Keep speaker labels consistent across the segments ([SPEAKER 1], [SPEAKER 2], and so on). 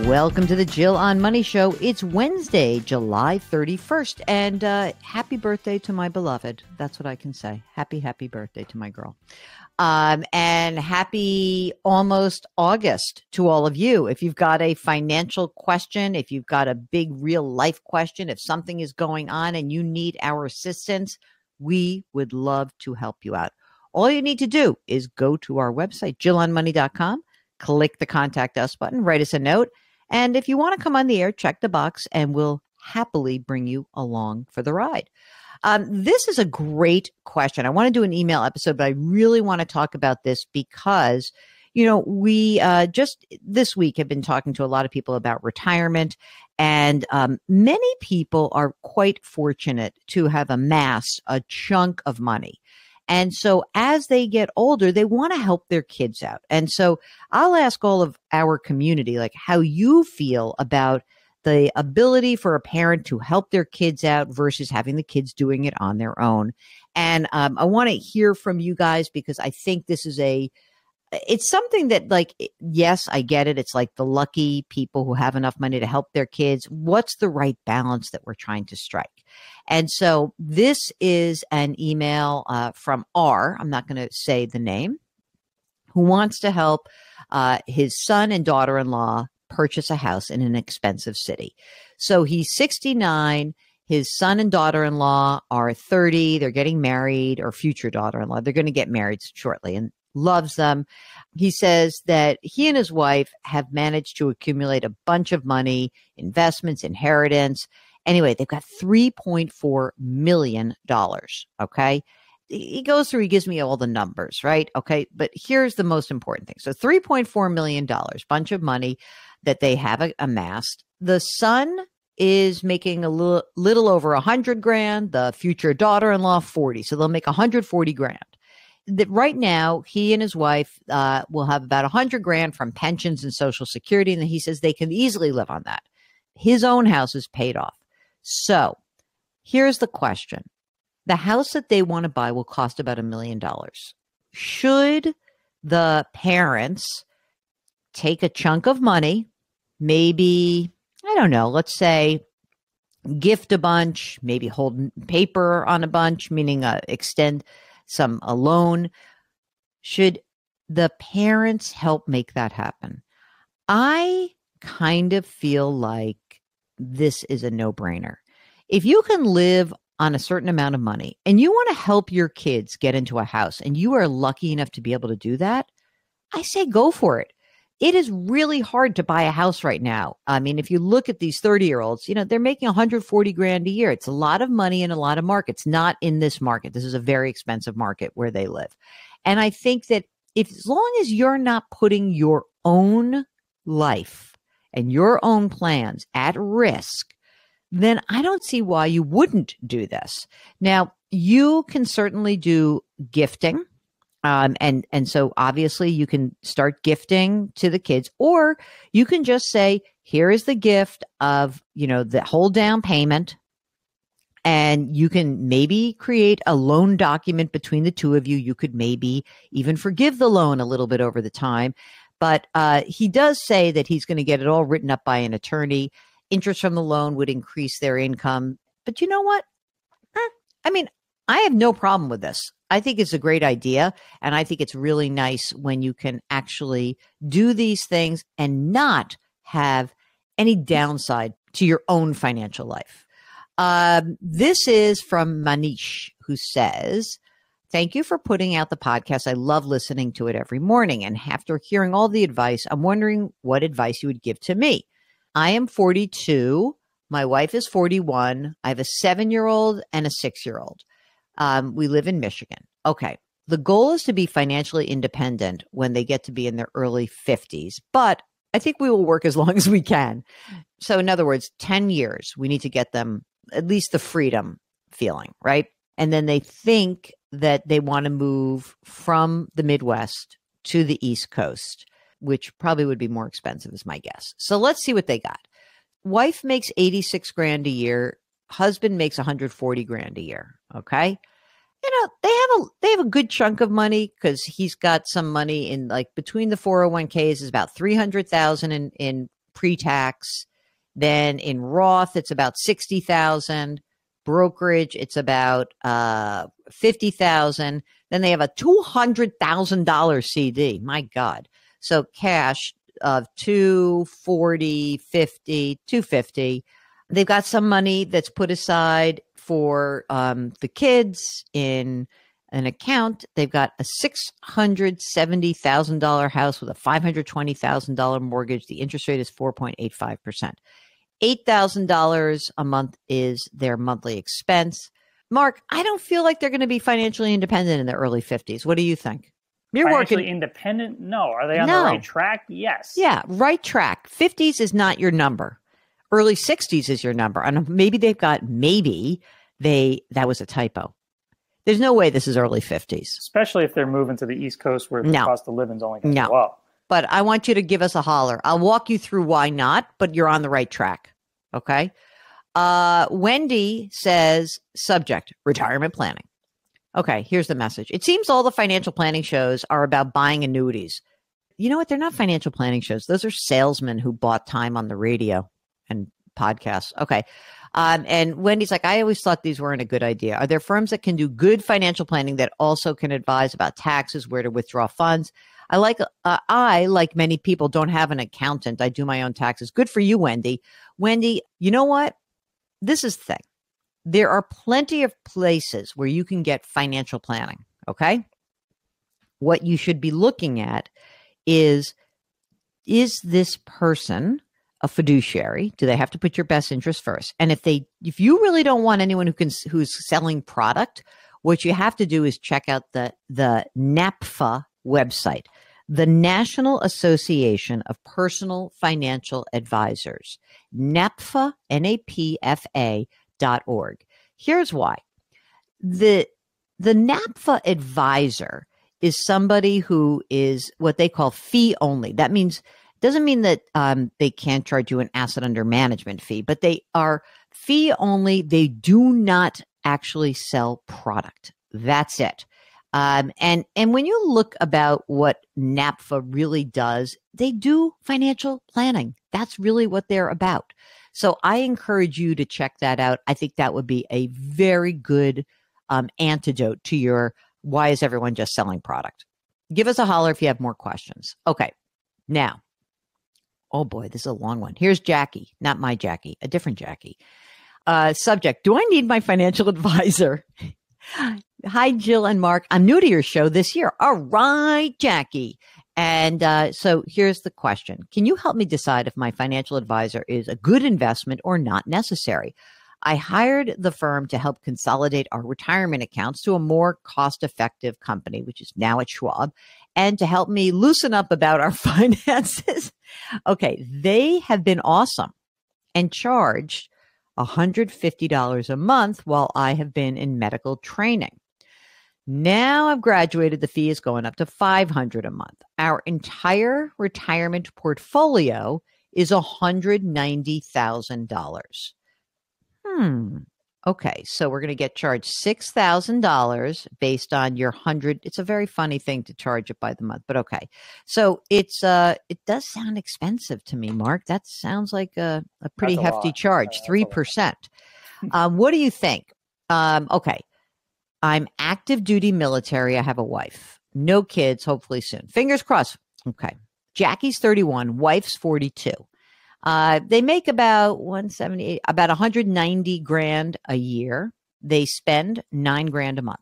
[SPEAKER 1] Welcome to the Jill on Money Show. It's Wednesday, July 31st, and happy birthday to my beloved. That's what I can say. Happy birthday to my girl. And happy almost August to all of you. If you've got a financial question, if you've got a big real life question, if something is going on and you need our assistance, we would love to help you out. All you need to do is go to our website, jillonmoney.com, click the contact us button, write us a note. And if you want to come on the air, check the box and we'll happily bring you along for the ride. This is a great question. I want to do an email episode, but I really want to talk about this because, we just this week have been talking to a lot of people about retirement, and many people are quite fortunate to have amassed a chunk of money. And so as they get older, they want to help their kids out. And so I'll ask all of our community, like how you feel about the ability for a parent to help their kids out versus having the kids doing it on their own. And I want to hear from you guys because I think this is it's something that, like, yes, I get it. It's like the lucky people who have enough money to help their kids. What's the right balance that we're trying to strike? And so this is an email from R, I'm not going to say the name, who wants to help his son and daughter-in-law purchase a house in an expensive city. So he's 69. His son and daughter-in-law are 30. They're getting married, or future daughter-in-law. They're going to get married shortly and loves them. He says that he and his wife have managed to accumulate a bunch of money, investments, inheritance. Anyway, they've got $3.4 million. Okay. He goes through, he gives me all the numbers, right? Okay. But here's the most important thing. So $3.4 million, bunch of money that they have amassed. The son is making a little over 100 grand, the future daughter-in-law 40. So they'll make 140 grand. That right now, he and his wife will have about 100 grand from pensions and Social Security. And he says they can easily live on that. His own house is paid off. So here's the question. The house that they want to buy will cost about $1 million. Should the parents take a chunk of money, maybe, I don't know, let's say gift a bunch, maybe hold paper on a bunch, meaning extend a loan? Should the parents help make that happen? I kind of feel like this is a no-brainer. If you can live on a certain amount of money and you want to help your kids get into a house and you are lucky enough to be able to do that, I say go for it. It is really hard to buy a house right now. I mean, if you look at these 30-year-olds, they're making 140 grand a year. It's a lot of money in a lot of markets, not in this market. This is a very expensive market where they live. And I think that as long as you're not putting your own life and your own plans at risk, then I don't see why you wouldn't do this. Now, you can certainly do gifting. And so obviously you can start gifting to the kids, or you can just say, here is the gift of, the whole down payment. And you can maybe create a loan document between the two of you. You could maybe even forgive the loan a little bit over the time. But he does say that he's going to get it all written up by an attorney. Interest from the loan would increase their income. But you know what? I have no problem with this. I think it's a great idea. And I think it's really nice when you can actually do these things and not have any downside to your own financial life. This is from Manish, who says, thank you for putting out the podcast. I love listening to it every morning. And after hearing all the advice, I'm wondering what advice you would give to me. I am 42. My wife is 41. I have a 7-year-old and a 6-year-old. We live in Michigan. Okay. The goal is to be financially independent when they get to be in their early 50s, but I think we will work as long as we can. So in other words, 10 years, we need to get them at least the freedom feeling, right? And then they think that they want to move from the Midwest to the East Coast, which probably would be more expensive is my guess. So let's see what they got. Wife makes 86 grand a year. Husband makes 140 grand a year. Okay. They have a good chunk of money because he's got some money in, like, between the 401ks is about 300,000 in pre-tax. Then in Roth, it's about 60,000. Brokerage, it's about 50,000. Then they have a $200,000 CD. My God. So cash of 240, 50, 250. They've got some money that's put aside for the kids in an account. They've got a $670,000 house with a $520,000 mortgage. The interest rate is 4.85%. $8,000 a month is their monthly expense. Mark, I don't feel like they're going to be financially independent in the early 50s. What do you think?
[SPEAKER 2] You're financially independent? No. Are they on the right track? Yes.
[SPEAKER 1] Yeah, right track. 50s is not your number. Early 60s is your number. And maybe that was a typo. There's no way this is early 50s.
[SPEAKER 2] Especially if they're moving to the East Coast where the cost of living is only going to go up.
[SPEAKER 1] But I want you to give us a holler. I'll walk you through why not, but you're on the right track. Okay. Wendy says, subject, retirement planning. Okay, here's the message. It seems all the financial planning shows are about buying annuities. You know what? They're not financial planning shows. Those are salesmen who bought time on the radio and podcasts. Okay. And Wendy's like, I always thought these weren't a good idea. Are there firms that can do good financial planning that also can advise about taxes, where to withdraw funds? I, like many people, don't have an accountant. I do my own taxes. Good for you, Wendy. Wendy, you know what? This is the thing. There are plenty of places where you can get financial planning, okay? What you should be looking at is this person a fiduciary? Do they have to put your best interest first? And if you really don't want anyone who's selling product, what you have to do is check out the NAPFA website, the National Association of Personal Financial Advisors, NAPFA, NAPFA.org. Here's why. The NAPFA advisor is somebody who is what they call fee only. That means doesn't mean that they can't charge you an asset under management fee, but they are fee only. They do not actually sell product. That's it. And when you look about what NAPFA really does, they do financial planning. That's really what they're about. So I encourage you to check that out. I think that would be a very good antidote to your why is everyone just selling product? Give us a holler if you have more questions. Okay. Now, oh boy, this is a long one. Here's Jackie, not my Jackie, a different Jackie. Subject, do I need my financial advisor? Hi, Jill and Mark. I'm new to your show this year. All right, Jackie. And so here's the question. Can you help me decide if my financial advisor is a good investment or not necessary? I hired the firm to help consolidate our retirement accounts to a more cost-effective company, which is now at Schwab, and to help me loosen up about our finances. Okay, they have been awesome and charged $150 a month while I have been in medical training. Now I've graduated, the fee is going up to $500 a month. Our entire retirement portfolio is $190,000. Okay, so we're going to get charged $6,000 based on your 100. It's a very funny thing to charge it by the month, but okay. So it does sound expensive to me, Mark. That sounds like a pretty hefty charge, 3%. What do you think? Okay, I'm active duty military. I have a wife, no kids, hopefully soon. Fingers crossed. Okay, Jackie's 31, wife's 42. They make about 178, about 190 grand a year. They spend $9 grand a month.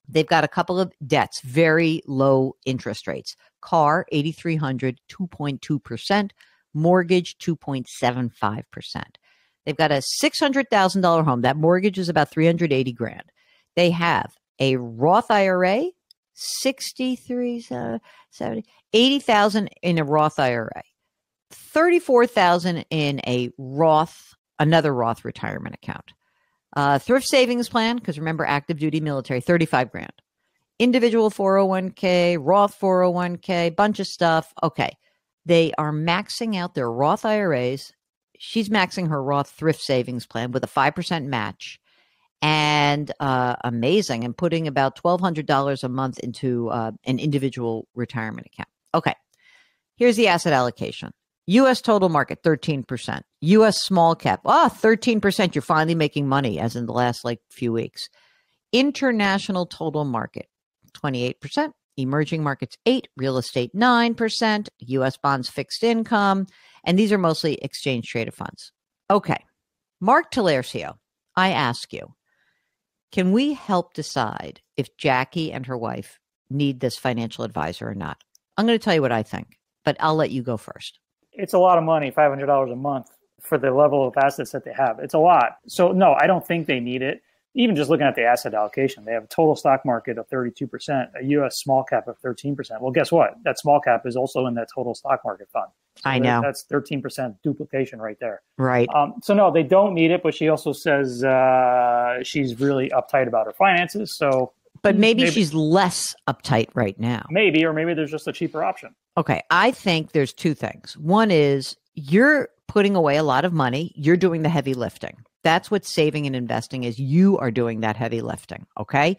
[SPEAKER 1] They've got a couple of debts, very low interest rates. Car, 8,300, 2.2%. Mortgage, 2.75%. They've got a $600,000 home. That mortgage is about 380 grand. They have a Roth IRA, 63, 70, 80,000 in a Roth IRA. 34,000 in a Roth, another Roth retirement account. Thrift savings plan, because remember, active duty military, 35 grand. Individual 401k, Roth 401k, bunch of stuff. Okay. They are maxing out their Roth IRAs. She's maxing her Roth thrift savings plan with a 5% match. And amazing, and putting about $1,200 a month into an individual retirement account. Okay. Here's the asset allocation. U.S. total market, 13%. U.S. small cap, 13%. You're finally making money, as in the last few weeks. International total market, 28%. Emerging markets, 8%. Real estate, 9%. U.S. bonds, fixed income. And these are mostly exchange-traded funds. Okay. Mark Talercio, I ask you, can we help decide if Jackie and her wife need this financial advisor or not? I'm going to tell you what I think, but I'll let you go first.
[SPEAKER 2] It's a lot of money, $500 a month for the level of assets that they have. It's a lot. So no, I don't think they need it. Even just looking at the asset allocation, they have a total stock market of 32%, a U.S. small cap of 13%. Well, guess what? That small cap is also in that total stock market fund. So
[SPEAKER 1] I know.
[SPEAKER 2] That's 13% duplication right there.
[SPEAKER 1] Right.
[SPEAKER 2] So no, they don't need it, but she also says she's really uptight about her finances. So,
[SPEAKER 1] but maybe she's less uptight right now.
[SPEAKER 2] Maybe, or maybe there's just a cheaper option.
[SPEAKER 1] Okay. I think there's two things. One is you're putting away a lot of money. You're doing the heavy lifting. That's what saving and investing is. You are doing that heavy lifting. Okay.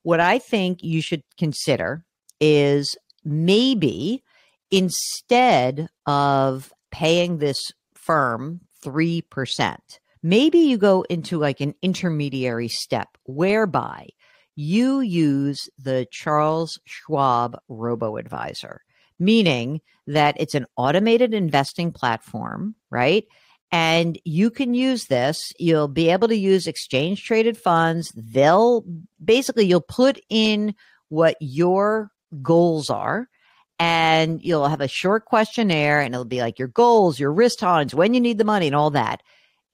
[SPEAKER 1] What I think you should consider is maybe instead of paying this firm 3%, maybe you go into an intermediary step whereby you use the Charles Schwab Robo-Advisor, meaning that it's an automated investing platform, right? And you can use this. You'll be able to use exchange traded funds. You'll put in what your goals are, and you'll have a short questionnaire, and it'll be like your goals, your risk tolerance, when you need the money and all that.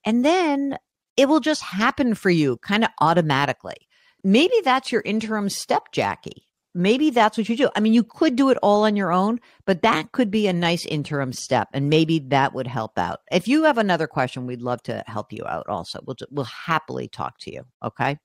[SPEAKER 1] And then it will just happen for you kind of automatically. Maybe that's your interim step, Jackie. Maybe that's what you do. I mean, you could do it all on your own, but that could be a nice interim step, and maybe that would help out. If you have another question, we'd love to help you out also. We'll happily talk to you, okay?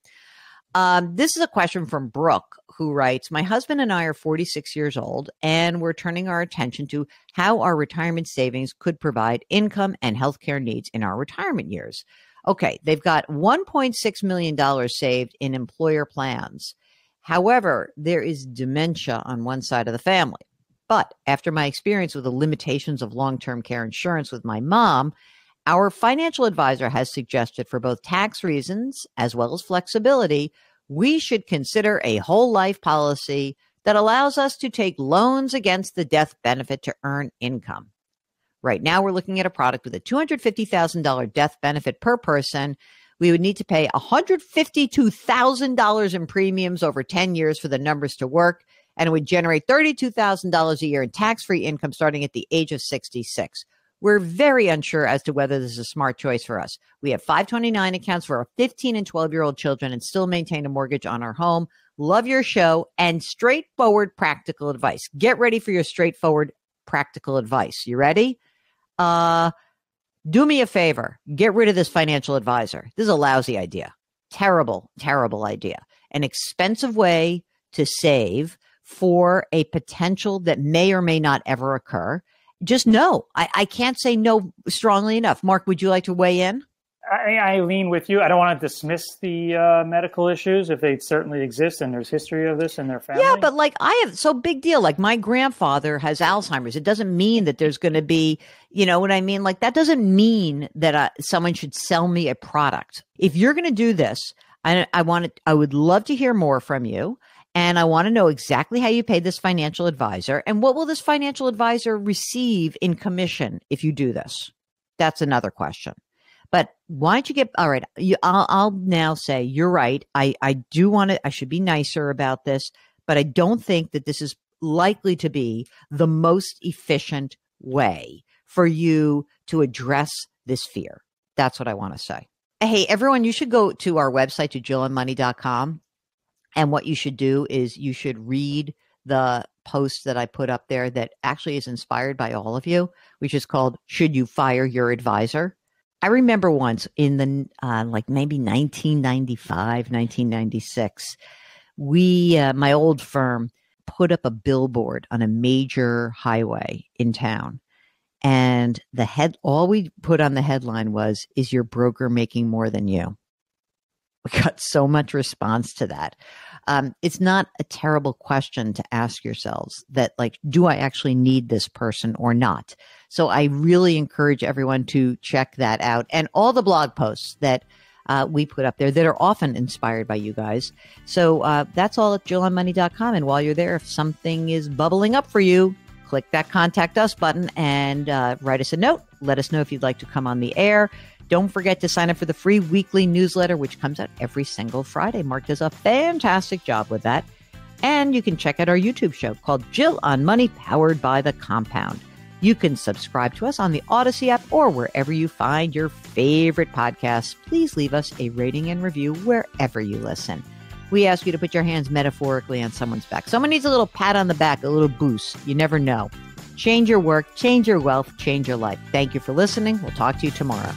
[SPEAKER 1] This is a question from Brooke, who writes, my husband and I are 46 years old, and we're turning our attention to how our retirement savings could provide income and healthcare needs in our retirement years. Okay, they've got $1.6 million saved in employer plans. However, there is dementia on one side of the family. But after my experience with the limitations of long-term care insurance with my mom, our financial advisor has suggested for both tax reasons as well as flexibility, we should consider a whole life policy that allows us to take loans against the death benefit to earn income. Right now, we're looking at a product with a $250,000 death benefit per person. We would need to pay $152,000 in premiums over 10 years for the numbers to work, and it would generate $32,000 a year in tax-free income starting at the age of 66. We're very unsure as to whether this is a smart choice for us. We have 529 accounts for our 15 and 12-year-old children and still maintain a mortgage on our home. Love your show and straightforward practical advice. Get ready for your straightforward practical advice. You ready? Do me a favor. Get rid of this financial advisor. This is a lousy idea. Terrible, terrible idea. An expensive way to save for a potential that may or may not ever occur. Just no. I can't say no strongly enough. Mark, would you like to weigh in?
[SPEAKER 2] I lean with you. I don't want to dismiss the medical issues if they certainly exist and there's history of this in their family.
[SPEAKER 1] Yeah, but big deal. Like my grandfather has Alzheimer's. It doesn't mean that there's going to be, you know what I mean? Like that doesn't mean that someone should sell me a product. If you're going to do this, I would love to hear more from you. And I want to know exactly how you pay this financial advisor and what will this financial advisor receive in commission if you do this? That's another question. But why don't you all right, I'll now say you're right. I should be nicer about this, but I don't think that this is likely to be the most efficient way for you to address this fear. That's what I want to say. Hey, everyone, you should go to our website, to JillOnMoney.com. And what you should do is you should read the post that I put up there that actually is inspired by all of you, which is called, Should You Fire Your Advisor? I remember once in the maybe 1995, 1996, my old firm put up a billboard on a major highway in town. And all we put on the headline was, is your broker making more than you? We got so much response to that. It's not a terrible question to ask yourselves that, do I actually need this person or not? So I really encourage everyone to check that out, and all the blog posts that we put up there that are often inspired by you guys. So that's all at JillOnMoney.com. And while you're there, if something is bubbling up for you, click that Contact Us button and write us a note. Let us know if you'd like to come on the air. Don't forget to sign up for the free weekly newsletter, which comes out every single Friday. Mark does a fantastic job with that. And you can check out our YouTube show called Jill on Money, powered by The Compound. You can subscribe to us on the Odyssey app or wherever you find your favorite podcasts. Please leave us a rating and review wherever you listen. We ask you to put your hands metaphorically on someone's back. Someone needs a little pat on the back, a little boost. You never know. Change your work, change your wealth, change your life. Thank you for listening. We'll talk to you tomorrow.